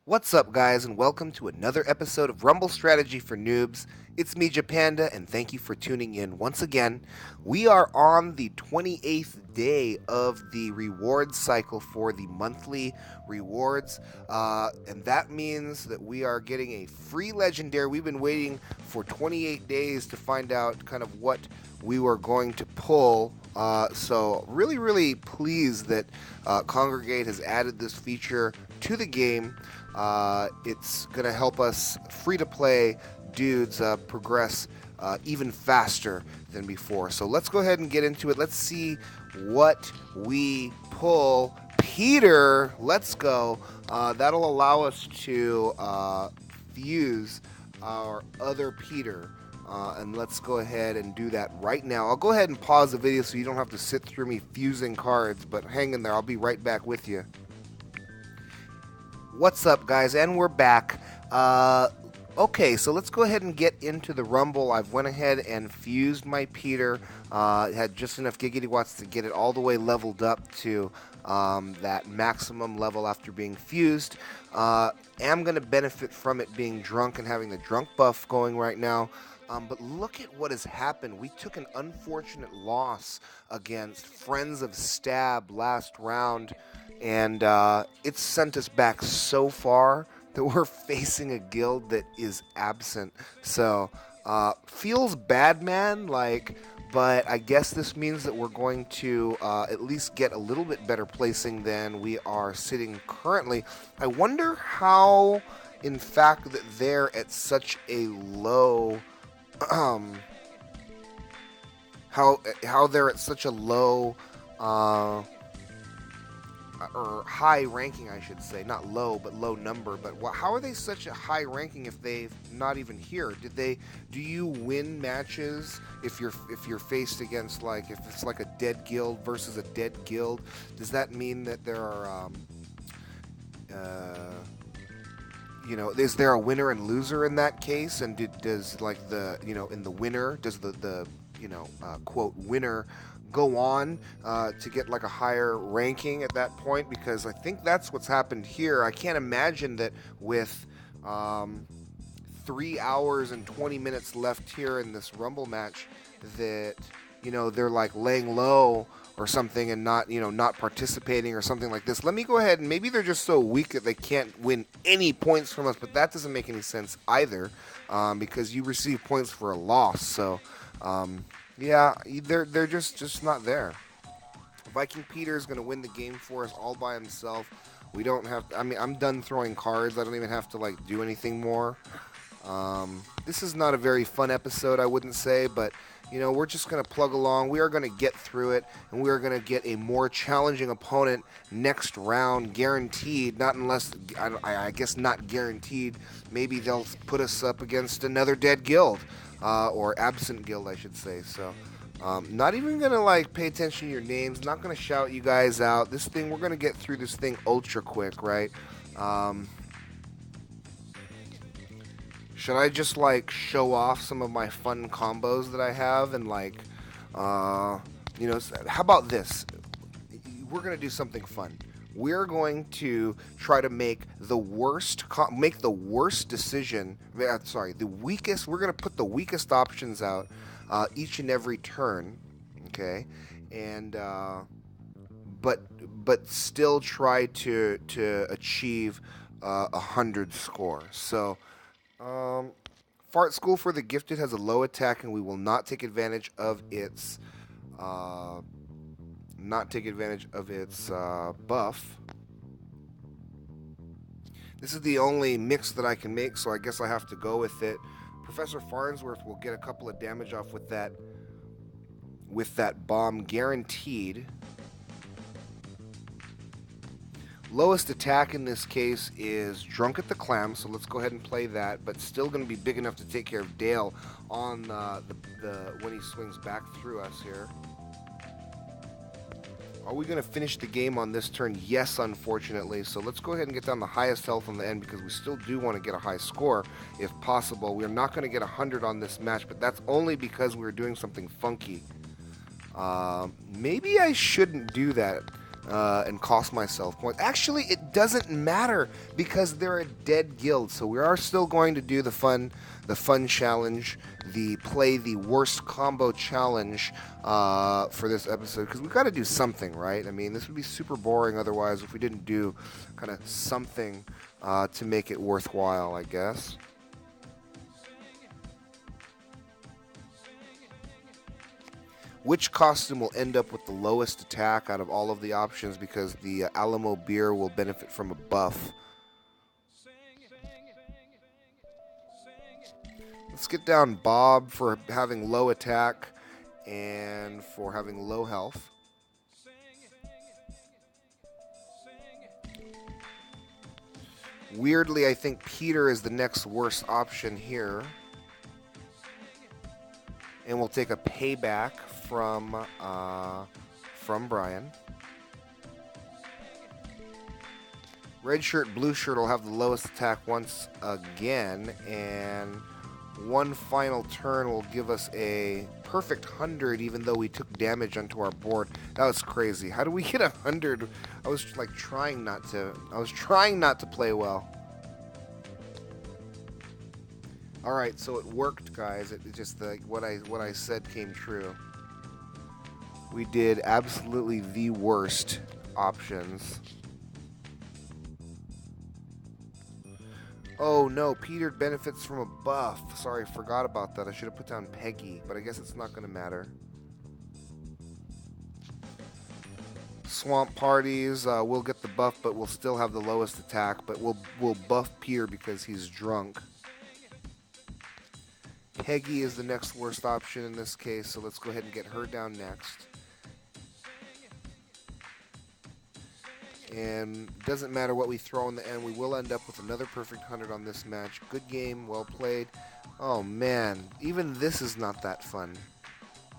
What's up, guys, and welcome to another episode of Rumble Strategy for Noobs. It's me, Panda, and thank you for tuning in once again. We are on the 28th day of the reward cycle for the monthly rewards, and that means that we are getting a free legendary. We've been waiting for 28 days to find out kind of what we were going to pull. So really pleased that Congregate has added this feature to the game. It's going to help us free-to-play dudes progress even faster than before. So let's go ahead and get into it. Let's see what we pull. Peter, let's go. That'll allow us to fuse our other Peter. And let's go ahead and do that right now. I'll go ahead and pause the video so you don't have to sit through me fusing cards, but hang in there. I'll be right back with you. What's up, guys? And we're back. Okay, so let's go ahead and get into the Rumble. I've went ahead and fused my Peter. It had just enough giggity watts to get it all the way leveled up to that maximum level after being fused. Am going to benefit from it being drunk and having the drunk buff going right now. But look at what has happened. We took an unfortunate loss against Friends of Stab last round, and it's sent us back so far that we're facing a guild that is absent. So, feels bad, man, but I guess this means that we're going to at least get a little bit better placing than we are sitting currently. I wonder how, in fact, that they're at such a low... how they're at such a low or high ranking, I should say, not low but low number. But how are they such a high ranking if they've not even here? Do you win matches if you're faced against, like, if it's like a dead guild versus a dead guild? Does that mean that there are is there a winner and loser in that case? And does like the, in the winner, does the quote winner go on to get like a higher ranking at that point? Because I think that's what's happened here. I can't imagine that with 3 hours and 20 minutes left here in this Rumble match that they're like laying low or something and not participating or something like this. Let me go ahead, and maybe they're just so weak that they can't win any points from us, but that doesn't make any sense either, because you receive points for a loss. So yeah, they're just not there. Viking Peter is going to win the game for us all by himself. We don't have to, I'm done throwing cards. I don't even have to like do anything more. This is not a very fun episode, I wouldn't say, but we're just going to plug along. We are going to get through it, and we are going to get a more challenging opponent next round, guaranteed. Not unless, I guess not guaranteed. Maybe they'll put us up against another dead guild, or absent guild, I should say. So, not even going to like pay attention to your names. Not going to shout you guys out. This thing, we're going to get through this thing ultra quick, right? Should I just like show off some of my fun combos that I have and how about this? We're going to do something fun. We're going to try to make the worst decision. The weakest. We're going to put the weakest options out each and every turn, okay? And but still try to achieve 100 score. So. Fart School for the Gifted has a low attack, and we will not take advantage of its buff. This is the only mix that I can make, so I guess I have to go with it. Professor Farnsworth will get a couple of damage off with that bomb guaranteed. Lowest attack in this case is Drunk at the Clam, so let's go ahead and play that, but still going to be big enough to take care of Dale on when he swings back through us here. Are we going to finish the game on this turn? Yes, unfortunately. So let's go ahead and get down the highest health on the end, because we still do want to get a high score if possible. We're not going to get 100 on this match, but that's only because we're doing something funky. Maybe I shouldn't do that. and cost myself points. Actually, it doesn't matter because they're a dead guild, so we are still going to do the fun challenge, the play the worst combo challenge for this episode, because we've got to do something, right? I mean, this would be super boring otherwise if we didn't do kind of something to make it worthwhile, I guess. Which costume will end up with the lowest attack out of all of the options, because the Alamo beer will benefit from a buff. Let's get down Bob for having low attack and for having low health. Weirdly, I think Peter is the next worst option here. And we'll take a payback from Brian. Red shirt, blue shirt will have the lowest attack once again, and one final turn will give us a perfect 100, even though we took damage onto our board. That was crazy. How do we get 100? I was like trying not to play well. All right, so it worked, guys. It just what I said came true. We did absolutely the worst options. Oh no, Peter benefits from a buff. Sorry, forgot about that. I should have put down Peggy, but I guess it's not going to matter. Swamp parties, we'll get the buff, but we'll still have the lowest attack. But we'll buff Peter because he's drunk. Peggy is the next worst option in this case, so let's go ahead and get her down next. And it doesn't matter what we throw in the end, we will end up with another perfect 100 on this match. Good game, well played. Oh man, even this is not that fun.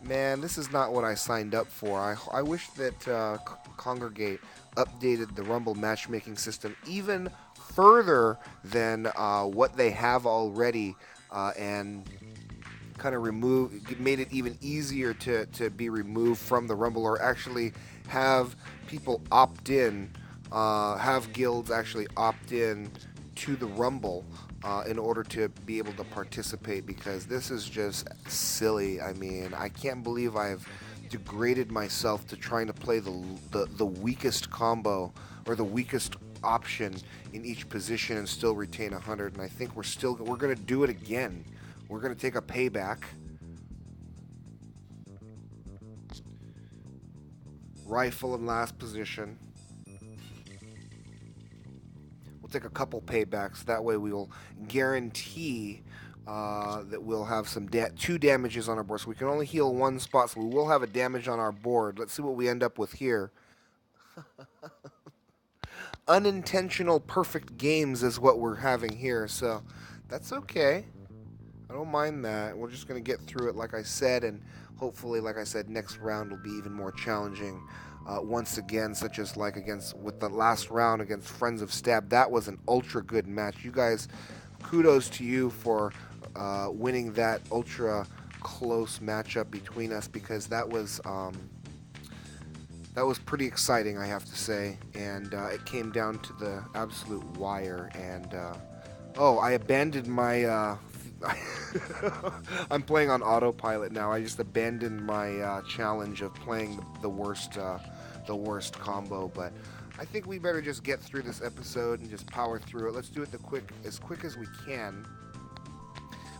Man, this is not what I signed up for. I wish that Congregate updated the Rumble matchmaking system even further than what they have already, and kind of made it even easier to be removed from the Rumble, or actually have people opt in, have guilds actually opt in to the Rumble in order to be able to participate, because this is just silly. I mean, I can't believe I've degraded myself to trying to play the weakest combo or the weakest option in each position and still retain 100, and I think we're going to do it again. We're going to take a payback. Rifle in last position. We'll take a couple paybacks. That way we will guarantee that we'll have some 2 damages on our board. So we can only heal 1 spot, so we will have a damage on our board. Let's see what we end up with here. Unintentional perfect games is what we're having here, so that's okay. I don't mind that. We're just going to get through it, like I said, and hopefully, like I said, next round will be even more challenging. Once again, such as with the last round against Friends of Stab. That was an ultra good match. You guys, kudos to you for winning that ultra close matchup between us, because that was pretty exciting, I have to say, and it came down to the absolute wire. And I abandoned my I'm playing on autopilot now. I just abandoned my challenge of playing the worst combo, but I think we better just get through this episode and just power through it. Let's do it as quick as we can.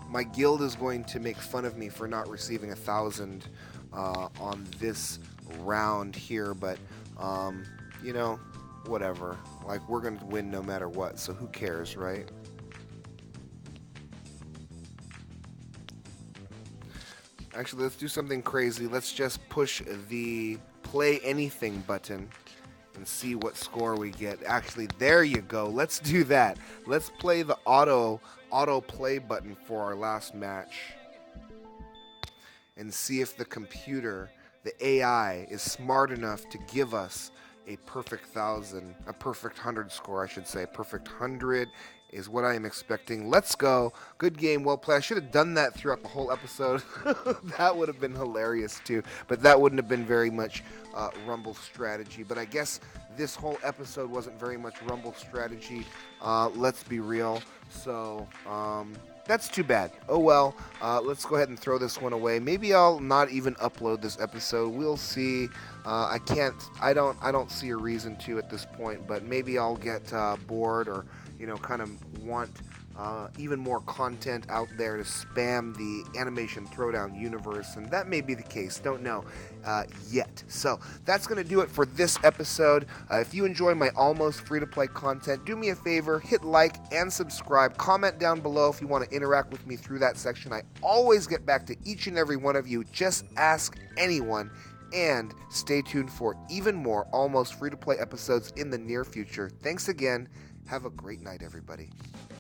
My guild is going to make fun of me for not receiving 1,000 on this round here, but you know, whatever. Like, we're gonna win no matter what, so who cares, right? Actually, let's do something crazy. Let's just push the play anything button and see what score we get. Actually, there you go. Let's do that. Let's play the auto play button for our last match and see if the computer, the AI, is smart enough to give us a perfect 1,000, a perfect 100 score, I should say. Perfect 100 is what I am expecting. Let's go. Good game, well played. I should have done that throughout the whole episode. That would have been hilarious too, but that wouldn't have been very much Rumble strategy. But I guess this whole episode wasn't very much Rumble strategy. Let's be real. So, that's too bad. Oh well. Let's go ahead and throw this one away. Maybe I'll not even upload this episode. We'll see. I can't. I don't see a reason to at this point. But maybe I'll get bored, or kind of want even more content out there to spam the animation throwdown universe, and that may be the case. Don't know yet. So that's going to do it for this episode. If you enjoy my almost free-to-play content, do me a favor, hit like and subscribe. Comment down below if you want to interact with me through that section. I always get back to each and every one of you. Just ask anyone. And stay tuned for even more almost free-to-play episodes in the near future. Thanks again. Have a great night, everybody.